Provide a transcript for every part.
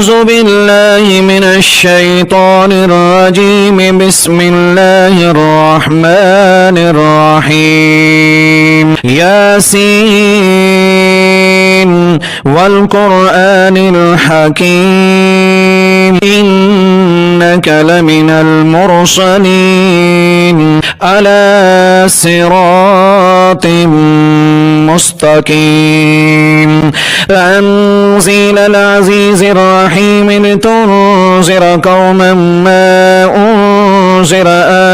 أعوذ بالله من الشيطان الرجيم. بسم الله الرحمن الرحيم. ياسين والقرآن الحكيم إنك لمن المرسلين على صراط مستقيم. تنزيل العزيز الرحيم لتنذر قوما ما أنذر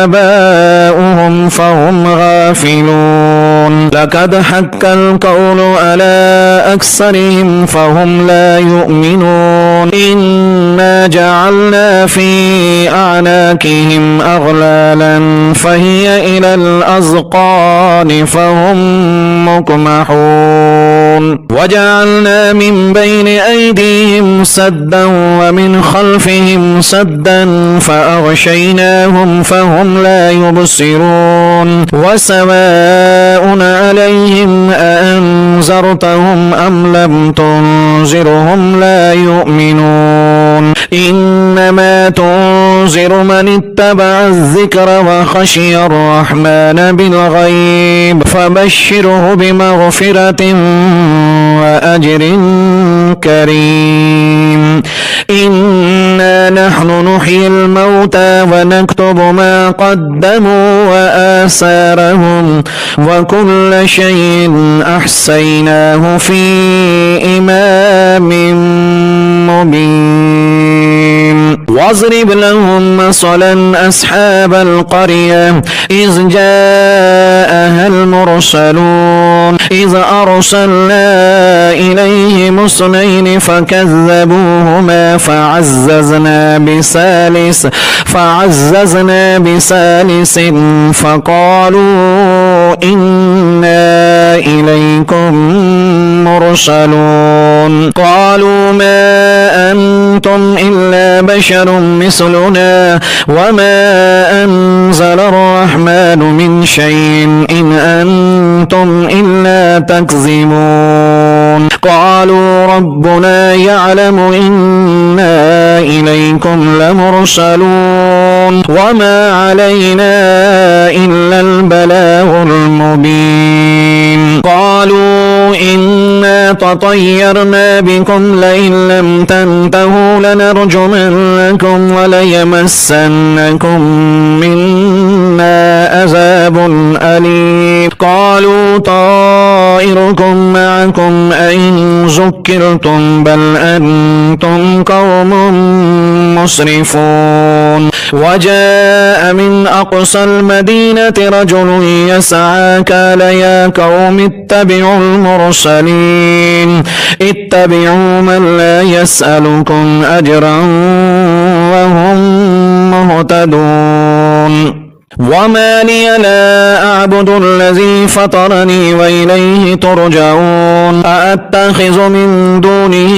آباؤهم فهم غافلون. لقد حق القول على أكثرهم فهم لا يؤمنون. إنا جعلنا في أعناقهم أغلالا فهي إلى الأذقان فهم مقمحون. وجعلنا من بين أيديهم سدا ومن خلفهم سدا فأغشيناهم فهم لا يبصرون. وسواء عليهم أأنذرتهم أم لم تنذرهم لا يؤمنون. إنما تنذر من اتبع الذكر وخشي الرحمن بالغيب فبشره بمغفرة وأجر كريم. إنا نحن نحيي الموتى ونكتب ما قدموا وآثارهم وكل شيء أحصيناه في إمام مبين. واضرب لهم مثلا أصحاب القرية إذ جاءها المرسلون إذ أرسلنا إليهم اثنين فكذبوهما فعززنا بثالث فقالوا إنا إليكم مرسلون. قالوا ما أنتم إلا بشر مثلنا وما أنزل الرحمن من شيء إن أنتم إلا تكذبون. قالوا ربنا يعلم إنا إليكم لمرسلون وما علينا إلا البلاغ المبين. قالوا إنا تطيرنا بكم لئن لم تنتهوا لنرجمنكم وليمسنكم منا عذاب أليم. قالوا طائركم معكم أئن ذكرتم بل أنتم قوم مسرفون. وجاء من أقصى المدينة رجل يسعى قال يا قوم اتبعوا المرسلين اتبعوا من لا يسألكم أجرا وهم مهتدون. وما لي لا أعبد الذي فطرني وإليه ترجعون. أأتخذ من دونه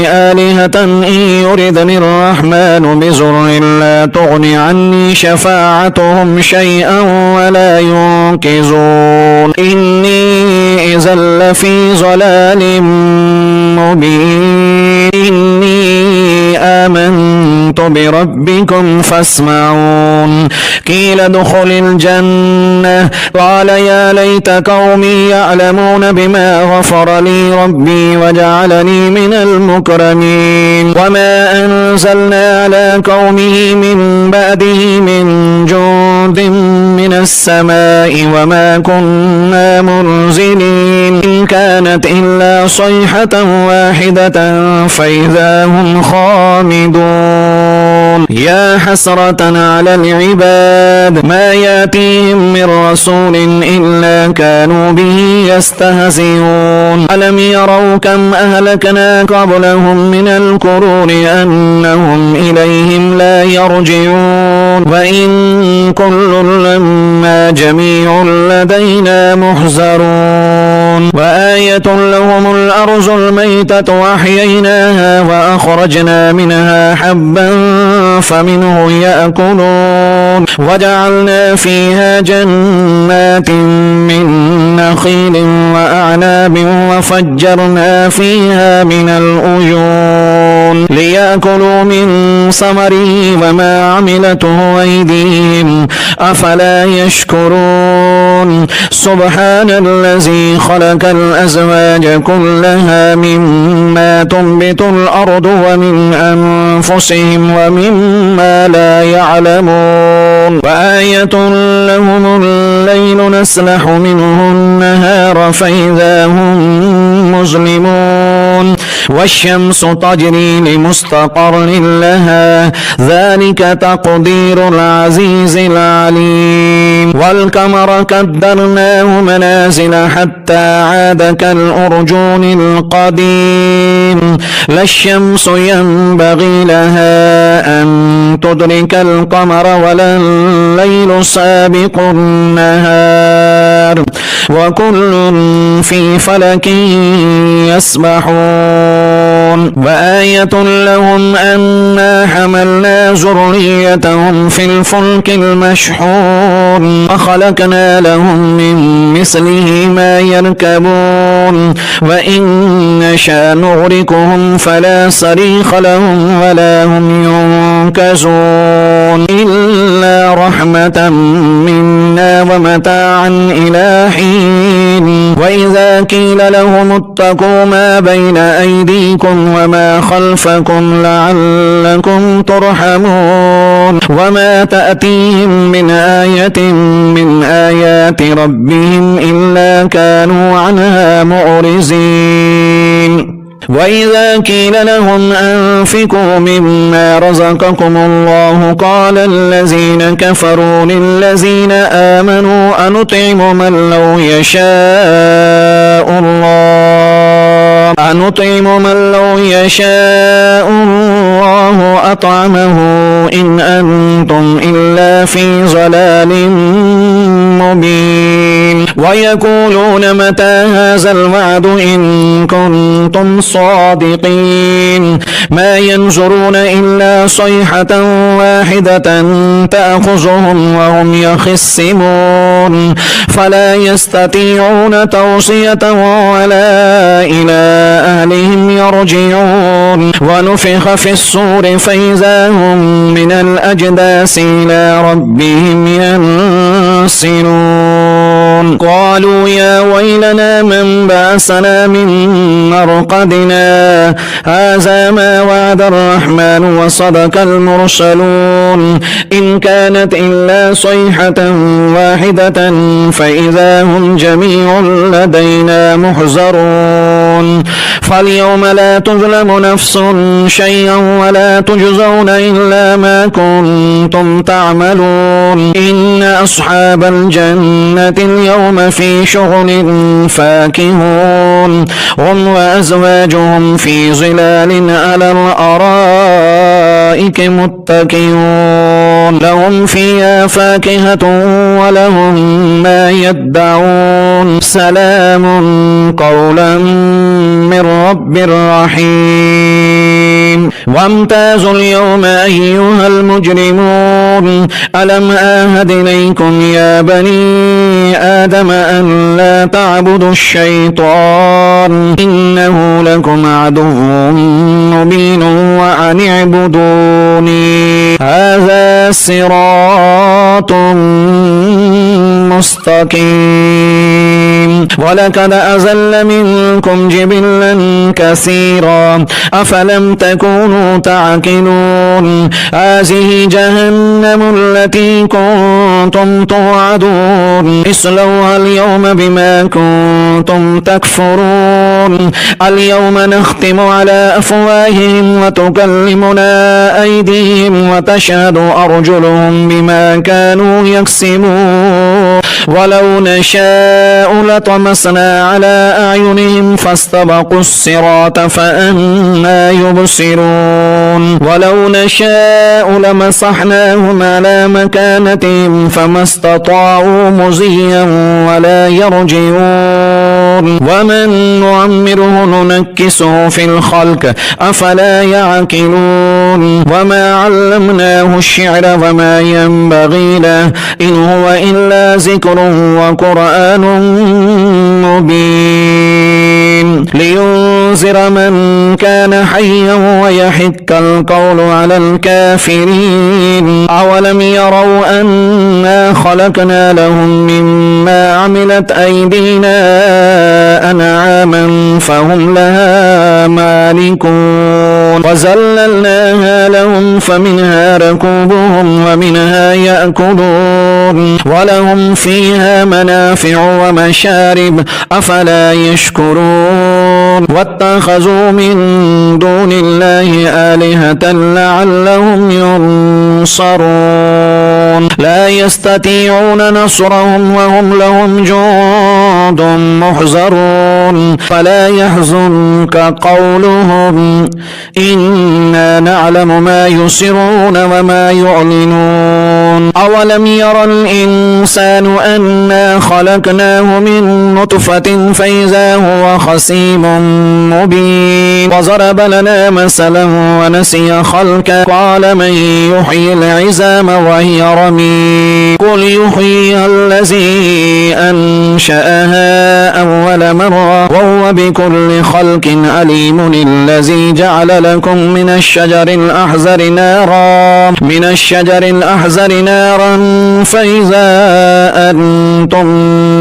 آلهة إن يردني الرحمن بضر لا تغن عني شفاعتهم شيئا ولا ينقذون. إني إذا لفي ضلال مبين. إني آمنت بربكم فاسمعون. قيل ادخل الجنة قال يا ليت قومي يعلمون بما غفر لي ربي وجعلني من المكرمين. وما أنزلنا على قومه من بعده من جند من السماء وما كنا منزلين. إن كانت إلا صيحة واحدة فإذا هم خامدون. يا حسرة على العباد ما يأتيهم من رسول إلا كانوا به يستهزئون. ألم يروا كم أهلكنا قبلهم من القرون أنهم إليهم لا يرجعون. وإن كل لما جميع لدينا محذرون. وآية لهم الأرض الميتة وأحييناها وأخرجنا منها حبا فمنه يأكلون. وجعلنا فيها جنات من نخيل وأعناب وفجرنا فيها من العيون ليأكلوا من ثمره وما عملته أيديهم أفلا يشكرون سبحان الذي خلق الأزواج كلها مما تنبت الأرض ومن أنفسهم ومما لا يعلمون وآية لهم الليل نسلح منه النهار فإذا هم مظلمون والشمس تجري لمستقر لها ذلك تقدير العزيز العليم والقمر قدرناه منازل حتى عاد كالأرجون القديم لا الشمس ينبغي لها أن تدرك القمر ولا الليل سابق النهار وكل في فلك يسبحون وآية لهم أنا حملنا ذريتهم في الفلك المشحون وخلقنا لهم من مثله ما يركبون وإن نشاء نغرقهم فلا صريخ لهم ولا هم ينقذون إلا رحمة منا ومتاعا إلى حين وإذا قيل لهم اتقوا ما بين أيديكم وما خلفكم لعلكم ترحمون وما تأتيهم من آية من آيات ربهم إلا كانوا عنها معرضين وإذا قيل لهم أنفقوا مما رزقكم الله قال الذين كفروا للذين آمنوا أنطعم من لو يشاء الله أطعمه إن أنتم إلا في ضلال مبين ويقولون متى هذا الوعد إن كنتم صادقين ما ينظرون إلا صيحة واحدة تأخذهم وهم يخصمون فلا يستطيعون توصية ولا إلى أهلهم يرجعون ونفخ في الصور فإذا هم من الأجداث إلى ربهم ينسلون قالوا يا ويلنا من بعثنا من مرقدنا هذا ما وعد الرحمن وصدق المرسلون إن كانت إلا صيحة واحدة فإذا هم جميع لدينا محضرون فاليوم لا تظلم نفس شيئا ولا تجزون إلا ما كنتم تعملون إن أصحاب الجنة اليوم في شغل فاكهون هم وأزواجهم في ظلال على الأرائك متكئون لهم فيها فاكهة ولهم ما يدعون سلام قولا من رب رحيم وامتازوا اليوم أيها المجرمون ألم آهد إليكم يا بني آدم أن لا تعبدوا الشيطان إنه لكم عدو مبين وأن اعبدوني هذا صراط مستقيم ولقد أزل منكم جبلا كثيرا أفلم تكونوا تعقلون هذه جهنم التي كنتم توعدون اصلوها اليوم بما كنتم تكفرون اليوم نختم على أفواههم وتكلمنا أيديهم وتشهد أرجلهم بما كانوا يكسبون ولو نشاء لطمسنا على أعينهم فاستبقوا الصراط فأنى يبصرون ولو نشاء لمسحناهم على مكانتهم فما استطاعوا مزيا ولا يرجعون ومن نعمره ننكسه في الخلق أفلا يعقلون وما علمناه الشعر وما ينبغي له إن هو إلا ذكر وقرآن مبين لينذر من كان حيا ويحق القول على الكافرين. أولم يروا أنا خلقنا لهم مما عملت أيدينا أنعاما فهم لها مالكون وزللناها لهم فمنها ركوبهم ومنها يأكلون ولهم فيها منافع ومشارب أفلا يشكرون واتخذوا من دون الله آلهة لعلهم ينصرون لا يستطيعون نصرهم وهم لهم جند محضرون فلا يحزنك قولهم إنا نعلم ما يسرون وما يعلنون. أولم ير الإنسان أنا خلقناه من نطفة فإذا هو خصيم مبين وضرب لنا مثلا ونسي خلقه قال من يحيي العظام وهي رميم قل يحييها الذي أنشأها أول مرة وهو بكل خلق عليم الذي جعل لكم من الشجر الأحزر نارا فإذا أنتم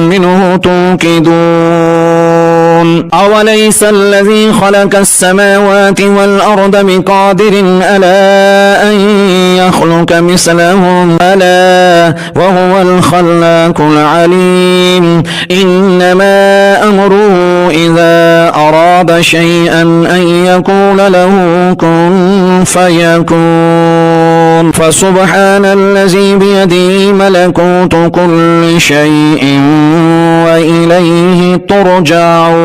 منه توقدون أوليس الذي خلق السماوات والأرض بقادر ألا أن يخلق مثلهم ألا وهو الخلاق العليم إنما أمره إذا أراد شيئا أن يقول له كن فيكون فسبحان الذي بيده ملكوت كل شيء وإليه ترجعون.